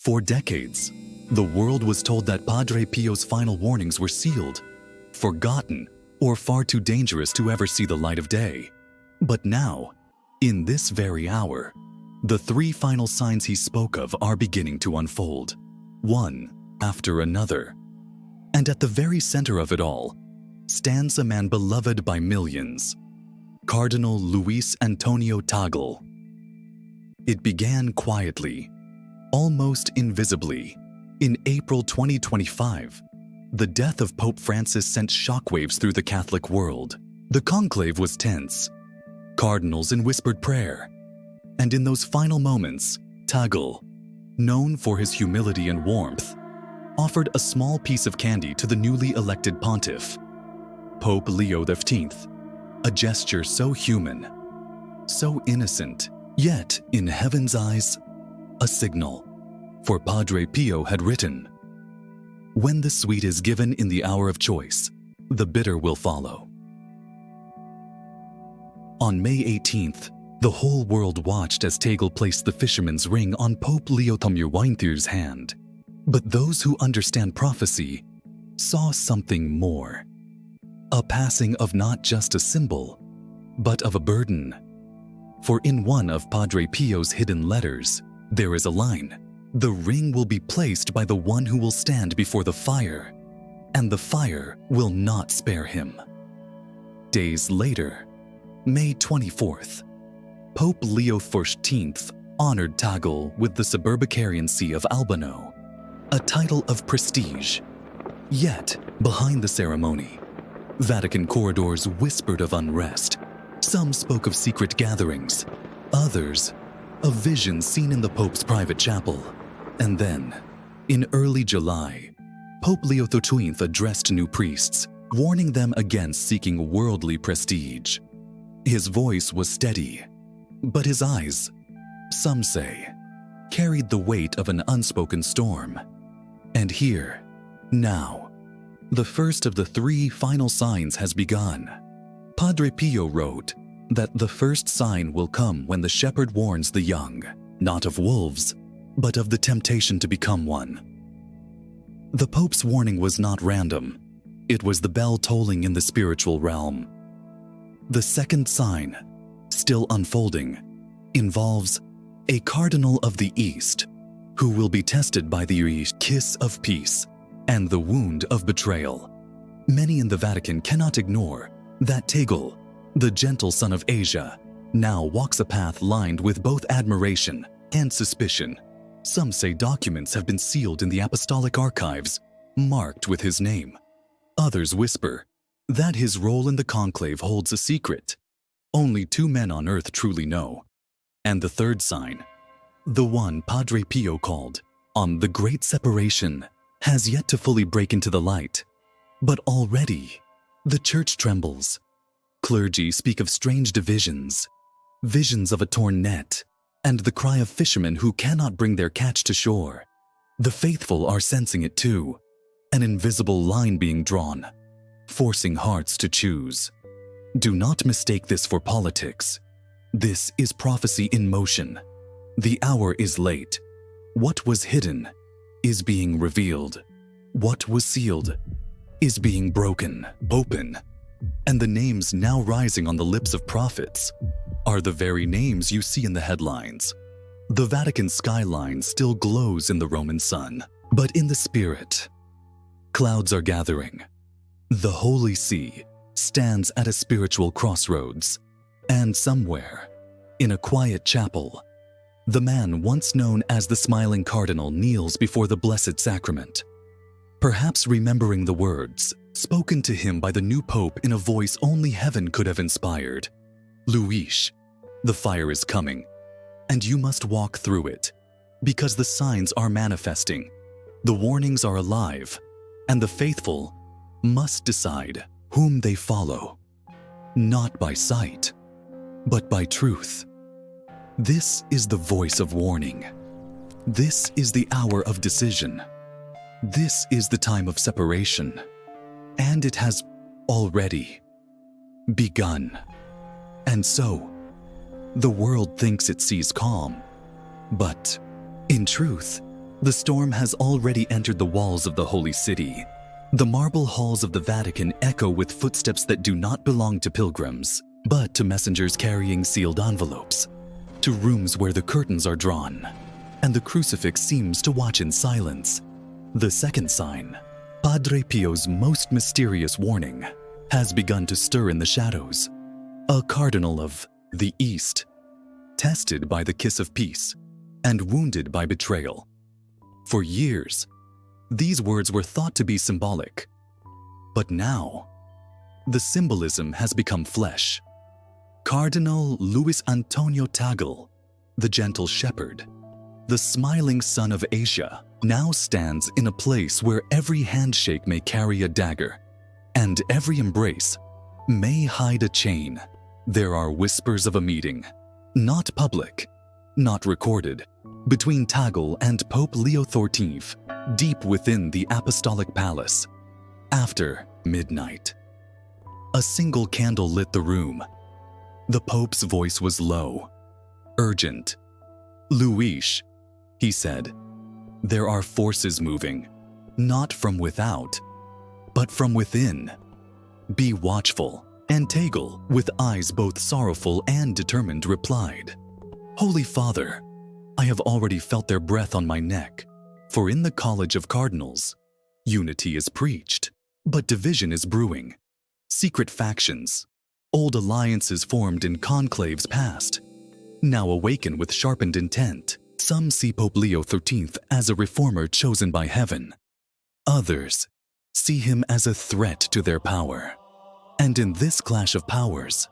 For decades, the world was told that Padre Pio's final warnings were sealed, forgotten, or far too dangerous to ever see the light of day. But now, in this very hour, the three final signs he spoke of are beginning to unfold, one after another. And at the very center of it all stands a man beloved by millions, Cardinal Luis Antonio Tagle. It began quietly, almost invisibly. In April 2025, the death of Pope Francis sent shockwaves through the Catholic world. The conclave was tense, cardinals in whispered prayer, and in those final moments, Tagle, known for his humility and warmth, offered a small piece of candy to the newly elected pontiff, Pope Leo XIV, a gesture so human, so innocent, yet, in heaven's eyes, a signal. For Padre Pio had written, "When the sweet is given in the hour of choice, the bitter will follow." On May 18th, the whole world watched as Tagle placed the fisherman's ring on Pope Leo XIV's hand. But those who understand prophecy saw something more. A passing of not just a symbol, but of a burden. For in one of Padre Pio's hidden letters, there is a line, "The ring will be placed by the one who will stand before the fire, and the fire will not spare him." Days later, May 24th, Pope Leo XIV honored Tagle with the Suburbicariancy of Albano, a title of prestige. Yet, behind the ceremony, Vatican corridors whispered of unrest. Some spoke of secret gatherings, others of visions seen in the Pope's private chapel. And then, in early July, Pope Leo XIV addressed new priests, warning them against seeking worldly prestige. His voice was steady, but his eyes, some say, carried the weight of an unspoken storm. And here, now, the first of the three final signs has begun. Padre Pio wrote that the first sign will come when the shepherd warns the young, not of wolves, but of the temptation to become one. The Pope's warning was not random. It was the bell tolling in the spiritual realm. The second sign, still unfolding, involves a cardinal of the East who will be tested by the kiss of peace and the wound of betrayal. Many in the Vatican cannot ignore that Tagle, the gentle son of Asia, now walks a path lined with both admiration and suspicion. Some say documents have been sealed in the apostolic archives, marked with his name. Others whisper that his role in the conclave holds a secret. Only two men on earth truly know. And the third sign, the one Padre Pio called on the Great Separation, has yet to fully break into the light. But already, the church trembles. Clergy speak of strange divisions, visions of a torn net, and the cry of fishermen who cannot bring their catch to shore. The faithful are sensing it too, an invisible line being drawn, forcing hearts to choose. Do not mistake this for politics. This is prophecy in motion. The hour is late. What was hidden is being revealed. What was sealed is being broken open. And the names now rising on the lips of prophets are the very names you see in the headlines. The Vatican skyline still glows in the Roman sun, but in the spirit, clouds are gathering. The Holy See stands at a spiritual crossroads, and somewhere, in a quiet chapel, the man once known as the Smiling Cardinal kneels before the Blessed Sacrament, perhaps remembering the words spoken to him by the new Pope in a voice only heaven could have inspired. "Luis, the fire is coming, and you must walk through it, because the signs are manifesting, the warnings are alive, and the faithful must decide whom they follow, not by sight, but by truth." This is the voice of warning. This is the hour of decision. This is the time of separation. And it has already begun. And so, the world thinks it sees calm, but in truth, The storm has already entered the walls of the Holy City. The marble halls of the Vatican echo with footsteps that do not belong to pilgrims, but to messengers carrying sealed envelopes, to rooms where the curtains are drawn, and the crucifix seems to watch in silence. The second sign, Padre Pio's most mysterious warning, has begun to stir in the shadows. A cardinal of the East, tested by the kiss of peace and wounded by betrayal. For years, these words were thought to be symbolic. But now, the symbolism has become flesh. Cardinal Luis Antonio Tagle, the gentle shepherd, the smiling son of Asia, now stands in a place where every handshake may carry a dagger, and every embrace may hide a chain. There are whispers of a meeting, not public, not recorded, between Tagle and Pope Leo XIV, deep within the Apostolic Palace. After midnight, a single candle lit the room. The Pope's voice was low, urgent. "Luis," he said, "there are forces moving, not from without, but from within. Be watchful." And Tagle, with eyes both sorrowful and determined, replied, "Holy Father, I have already felt their breath on my neck, for in the College of Cardinals, unity is preached, but division is brewing. Secret factions, old alliances formed in conclaves past, now awaken with sharpened intent. Some see Pope Leo XIII as a reformer chosen by heaven. Others see him as a threat to their power. And in this clash of powers,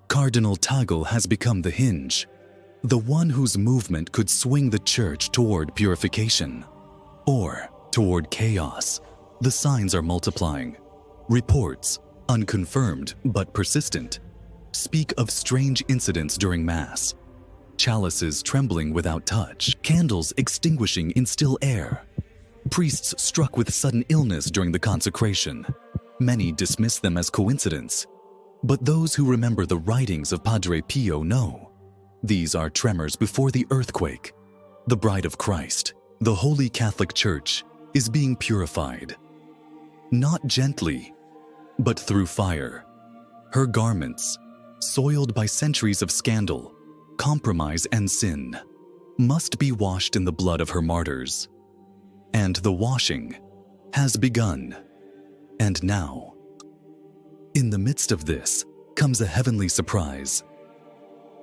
Cardinal Tagle has become the hinge, the one whose movement could swing the Church toward purification or toward chaos. The signs are multiplying. Reports, unconfirmed but persistent, speak of strange incidents during Mass. Chalices trembling without touch, candles extinguishing in still air, priests struck with sudden illness during the consecration. Many dismiss them as coincidence, but those who remember the writings of Padre Pio know these are tremors before the earthquake. The bride of Christ, the Holy Catholic Church, is being purified, not gently, but through fire. Her garments, soiled by centuries of scandal, compromise, and sin, must be washed in the blood of her martyrs. And the washing has begun. And now, in the midst of this, comes a heavenly surprise.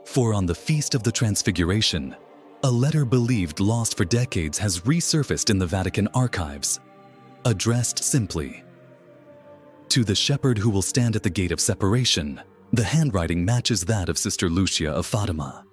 For on the Feast of the Transfiguration, a letter believed lost for decades has resurfaced in the Vatican archives, addressed simply, "To the shepherd who will stand at the gate of separation." The handwriting matches that of Sister Lucia of Fatima.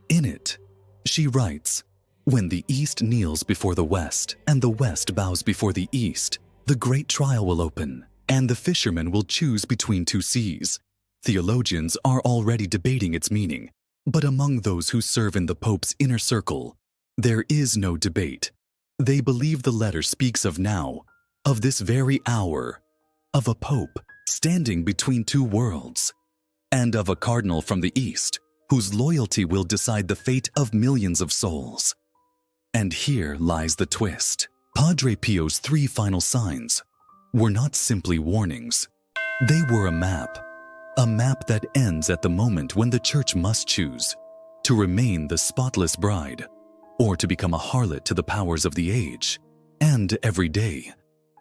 In it, she writes, "When the East kneels before the West, and the West bows before the East, the great trial will open, and the fisherman will choose between two seas. Theologians are already debating its meaning, but among those who serve in the Pope's inner circle, there is no debate. They believe the letter speaks of now, of this very hour, of a Pope standing between two worlds, and of a cardinal from the East, whose loyalty will decide the fate of millions of souls." And here lies the twist. Padre Pio's three final signs were not simply warnings. They were a map that ends at the moment when the Church must choose to remain the spotless bride or to become a harlot to the powers of the age. And every day,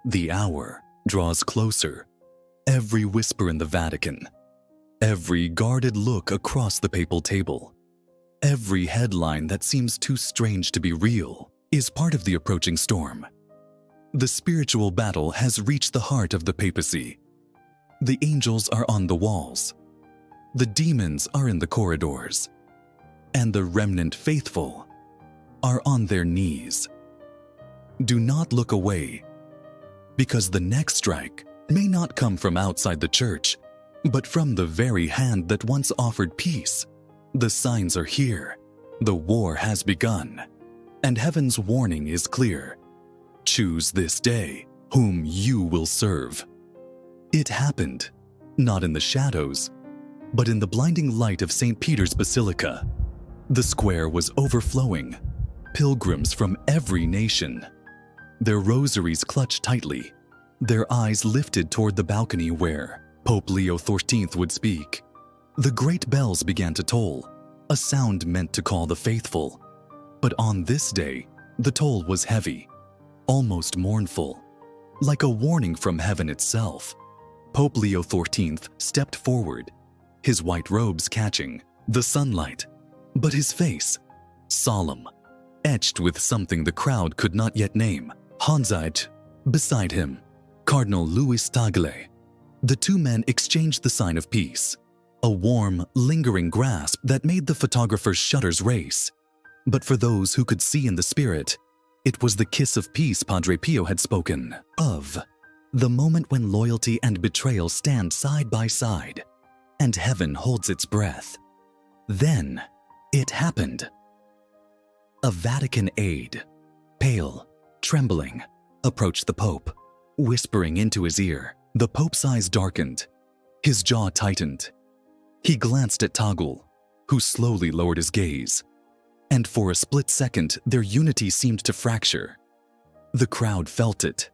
the hour draws closer. Every whisper in the Vatican, every guarded look across the papal table, every headline that seems too strange to be real is part of the approaching storm. The spiritual battle has reached the heart of the papacy. The angels are on the walls, the demons are in the corridors, and the remnant faithful are on their knees. Do not look away, because the next strike may not come from outside the Church, but from the very hand that once offered peace. The signs are here. The war has begun, and heaven's warning is clear. Choose this day whom you will serve. It happened, not in the shadows, but in the blinding light of St. Peter's Basilica. The square was overflowing. pilgrims from every nation, their rosaries clutched tightly, their eyes lifted toward the balcony where Pope Leo XIV would speak. The great bells began to toll, a sound meant to call the faithful. But on this day, the toll was heavy, almost mournful, like a warning from heaven itself. Pope Leo XIV stepped forward, his white robes catching the sunlight, but his face, solemn, etched with something the crowd could not yet name. Hanzite, beside him, Cardinal Luis Tagle. The two men exchanged the sign of peace, a warm, lingering grasp that made the photographer's shutters race. But for those who could see in the spirit, it was the kiss of peace Padre Pio had spoken of, the moment when loyalty and betrayal stand side by side, and heaven holds its breath. Then it happened. A Vatican aide, pale, trembling, approached the Pope, whispering into his ear. The Pope's eyes darkened, his jaw tightened. He glanced at Tagle, who slowly lowered his gaze, and for a split second their unity seemed to fracture. The crowd felt it.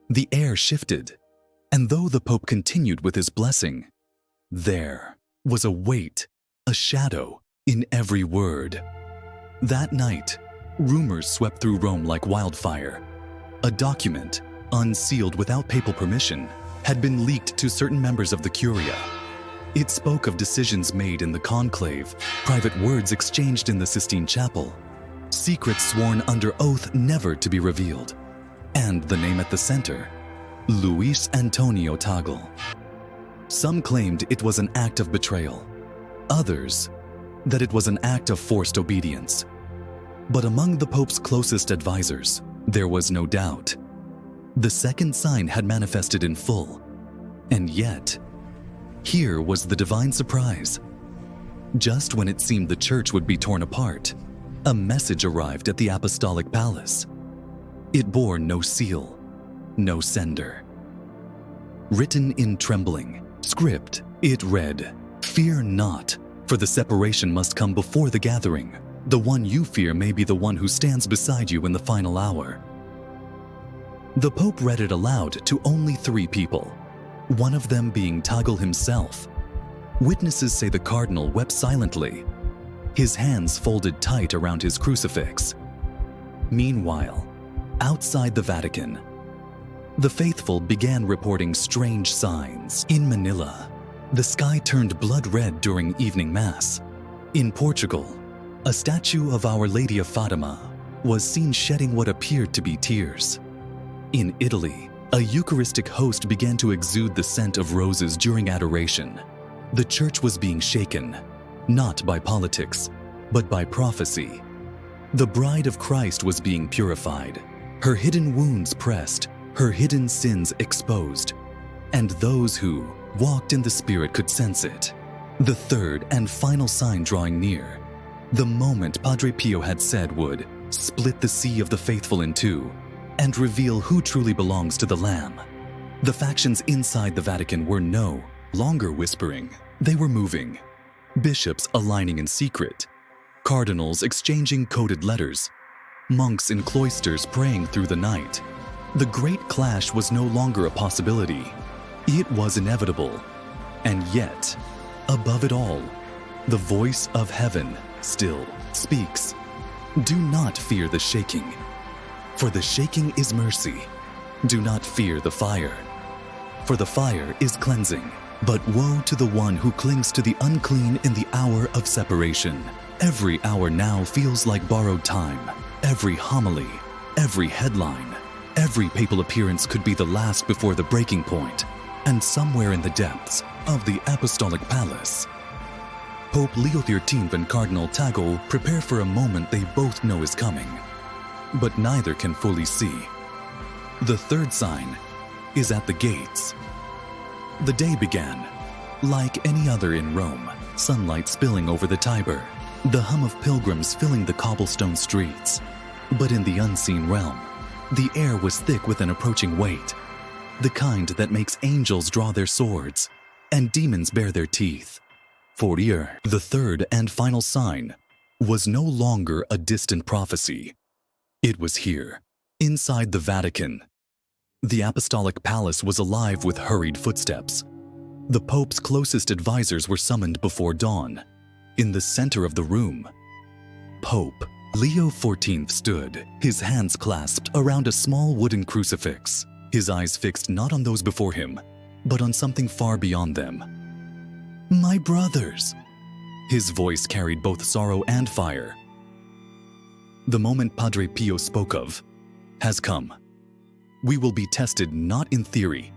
The air shifted, and though the Pope continued with his blessing, there was a weight, a shadow in every word. That night, rumors swept through Rome like wildfire. A document, unsealed without papal permission, had been leaked to certain members of the Curia. It spoke of decisions made in the conclave, private words exchanged in the Sistine Chapel, secrets sworn under oath never to be revealed, and the name at the center, Luis Antonio Tagle. Some claimed it was an act of betrayal, others that it was an act of forced obedience. But among the Pope's closest advisors, there was no doubt. The second sign had manifested in full, and yet, here was the divine surprise. Just when it seemed the church would be torn apart, a message arrived at the Apostolic Palace. It bore no seal, no sender. Written in trembling script, it read, "Fear not, for the separation must come before the gathering. The one you fear may be the one who stands beside you in the final hour." The Pope read it aloud to only 3 people, one of them being Tagle himself. Witnesses say the cardinal wept silently, his hands folded tight around his crucifix. Meanwhile, outside the Vatican, the faithful began reporting strange signs. In Manila, the sky turned blood red during evening mass. In Portugal, a statue of Our Lady of Fatima was seen shedding what appeared to be tears. In Italy, a Eucharistic host began to exude the scent of roses during adoration. The church was being shaken, not by politics, but by prophecy. The bride of Christ was being purified, her hidden wounds pressed, her hidden sins exposed, and those who walked in the Spirit could sense it. The third and final sign drawing near, the moment Padre Pio had said would split the sea of the faithful in two and reveal who truly belongs to the Lamb. The factions inside the Vatican were no longer whispering, they were moving. Bishops aligning in secret, cardinals exchanging coded letters, monks in cloisters praying through the night. The great clash was no longer a possibility. It was inevitable. And yet, above it all, the voice of heaven still speaks. Do not fear the shaking, for the shaking is mercy. Do not fear the fire, for the fire is cleansing. But woe to the one who clings to the unclean in the hour of separation. Every hour now feels like borrowed time. Every homily, every headline, every papal appearance could be the last before the breaking point. And somewhere in the depths of the Apostolic Palace, Pope Leo XIII and Cardinal Tagle prepare for a moment they both know is coming, but neither can fully see. The third sign is at the gates. The day began, like any other in Rome, sunlight spilling over the Tiber, the hum of pilgrims filling the cobblestone streets. But in the unseen realm, the air was thick with an approaching weight, the kind that makes angels draw their swords and demons bare their teeth. For the third and final sign was no longer a distant prophecy. It was here, inside the Vatican. The Apostolic Palace was alive with hurried footsteps. The Pope's closest advisors were summoned before dawn. In the center of the room, Pope Leo XIV stood, his hands clasped around a small wooden crucifix, his eyes fixed not on those before him, but on something far beyond them. "My brothers!" His voice carried both sorrow and fire. The moment Padre Pio spoke of has come. We will be tested not in theory,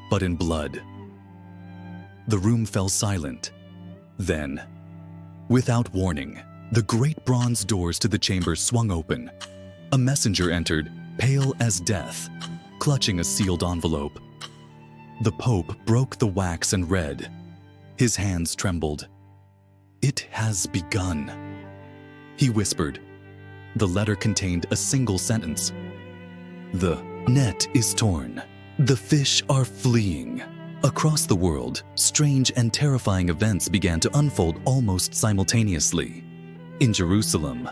but in blood. The room fell silent. Then, without warning, the great bronze doors to the chamber swung open. A messenger entered, pale as death, clutching a sealed envelope. The Pope broke the wax and read. His hands trembled. "It has begun," he whispered. The letter contained a single sentence. "The net is torn. The fish are fleeing." Across the world, strange and terrifying events began to unfold almost simultaneously. In Jerusalem,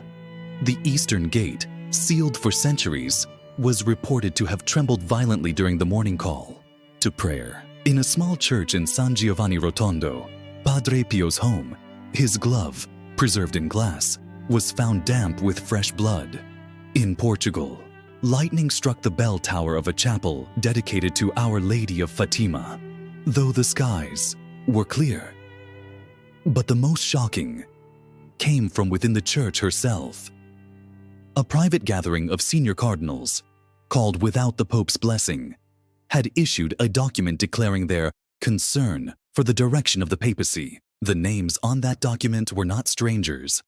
the Eastern Gate, sealed for centuries, was reported to have trembled violently during the morning call to prayer. In a small church in San Giovanni Rotondo, Padre Pio's home, his glove, preserved in glass, was found damp with fresh blood. In Portugal, lightning struck the bell tower of a chapel dedicated to Our Lady of Fatima, though the skies were clear. But the most shocking came from within the church herself. A private gathering of senior cardinals, called Without the Pope's Blessing, had issued a document declaring their concern for the direction of the papacy. The names on that document were not strangers.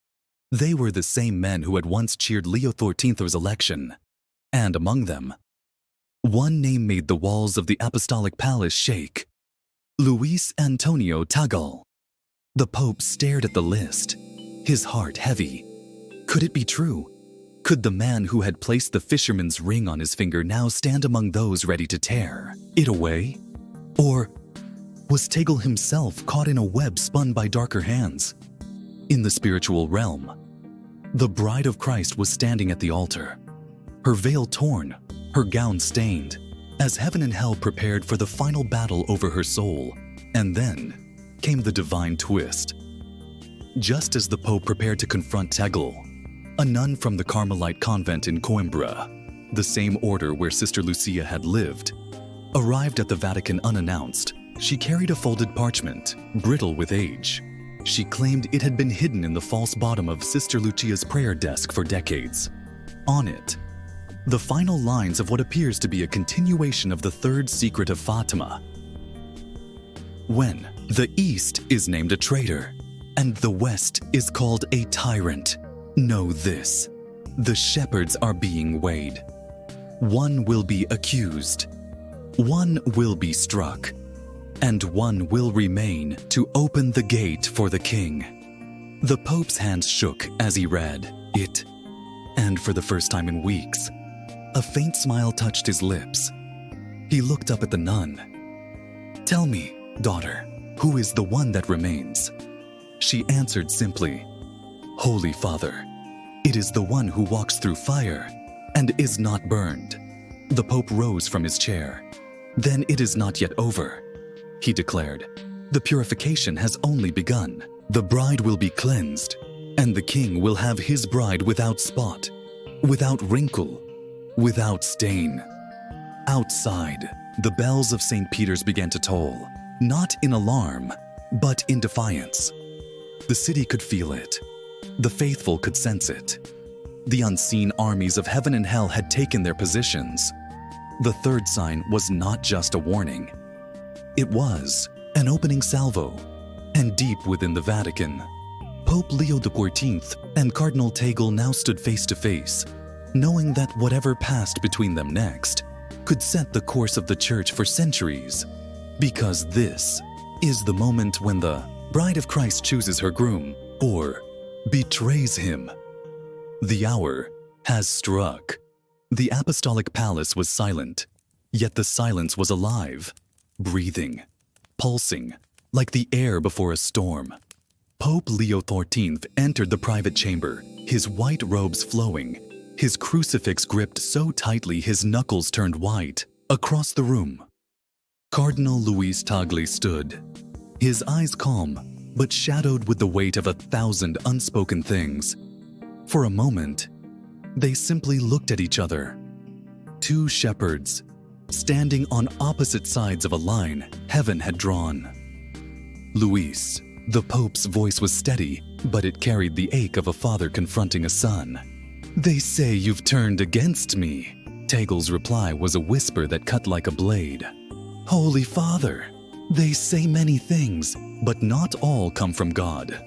They were the same men who had once cheered Leo XIV's election. And among them, one name made the walls of the Apostolic Palace shake: Luis Antonio Tagle. The Pope stared at the list, his heart heavy. Could it be true? Could the man who had placed the fisherman's ring on his finger now stand among those ready to tear it away? Or was Tagle himself caught in a web spun by darker hands? In the spiritual realm, the bride of Christ was standing at the altar, her veil torn, her gown stained, as heaven and hell prepared for the final battle over her soul. And then came the divine twist. Just as the Pope prepared to confront Tagle, a nun from the Carmelite convent in Coimbra, the same order where Sister Lucia had lived, arrived at the Vatican unannounced. She carried a folded parchment, brittle with age. She claimed it had been hidden in the false bottom of Sister Lucia's prayer desk for decades. On it, the final lines of what appears to be a continuation of the third secret of Fatima. When the East is named a traitor, and the West is called a tyrant, know this: the shepherds are being weighed. One will be accused, one will be struck, and one will remain to open the gate for the king. The Pope's hands shook as he read it, and for the first time in weeks, a faint smile touched his lips. He looked up at the nun. "Tell me, daughter, who is the one that remains?" She answered simply, "Holy Father, it is the one who walks through fire and is not burned." The Pope rose from his chair. "Then it is not yet over," he declared. "The purification has only begun. The bride will be cleansed, and the king will have his bride without spot, without wrinkle, without stain." Outside, the bells of St. Peter's began to toll, not in alarm, but in defiance. The city could feel it. The faithful could sense it. The unseen armies of heaven and hell had taken their positions. The third sign was not just a warning. It was an opening salvo, and deep within the Vatican, Pope Leo XIV and Cardinal Tagle now stood face to face, knowing that whatever passed between them next could set the course of the Church for centuries, because this is the moment when the bride of Christ chooses her groom, or betrays him. The hour has struck. The Apostolic Palace was silent, yet the silence was alive, breathing, pulsing, like the air before a storm. Pope Leo XIV entered the private chamber, his white robes flowing, his crucifix gripped so tightly his knuckles turned white, across the room. Cardinal Luis Tagle stood, his eyes calm, but shadowed with the weight of 1,000 unspoken things. For a moment, they simply looked at each other. Two shepherds, standing on opposite sides of a line heaven had drawn. Luis, the Pope's voice was steady, but it carried the ache of a father confronting a son. "They say you've turned against me." Tagle's reply was a whisper that cut like a blade. "Holy Father, they say many things, but not all come from God."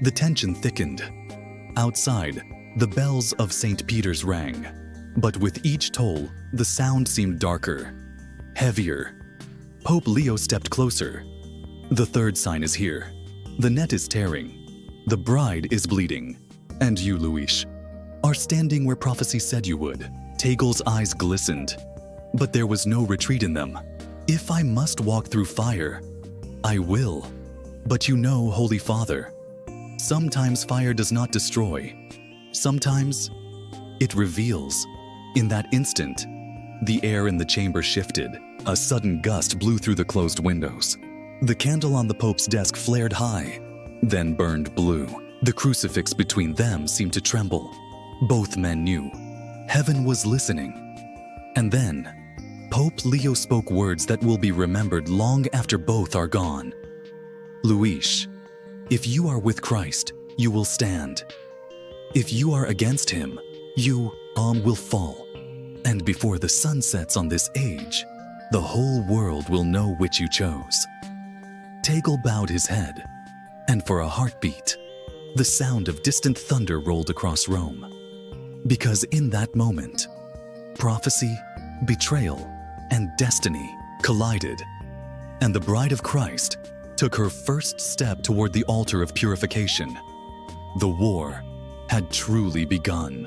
The tension thickened. Outside, the bells of St. Peter's rang, but with each toll, the sound seemed darker, heavier. Pope Leo stepped closer. "The third sign is here. The net is tearing. The bride is bleeding. And you, Luis, are standing where prophecy said you would." Tagle's eyes glistened, but there was no retreat in them. "If I must walk through fire, I will. But you know, Holy Father, sometimes fire does not destroy. Sometimes it reveals." In that instant, the air in the chamber shifted. A sudden gust blew through the closed windows. The candle on the Pope's desk flared high, then burned blue. The crucifix between them seemed to tremble. Both men knew heaven was listening. And then, Pope Leo spoke words that will be remembered long after both are gone. "Luis, if you are with Christ, you will stand. If you are against him, you will fall. And before the sun sets on this age, the whole world will know which you chose." Tagle bowed his head, and for a heartbeat, the sound of distant thunder rolled across Rome. Because in that moment, prophecy, betrayal, and destiny collided, and the bride of Christ took her first step toward the altar of purification. The war had truly begun.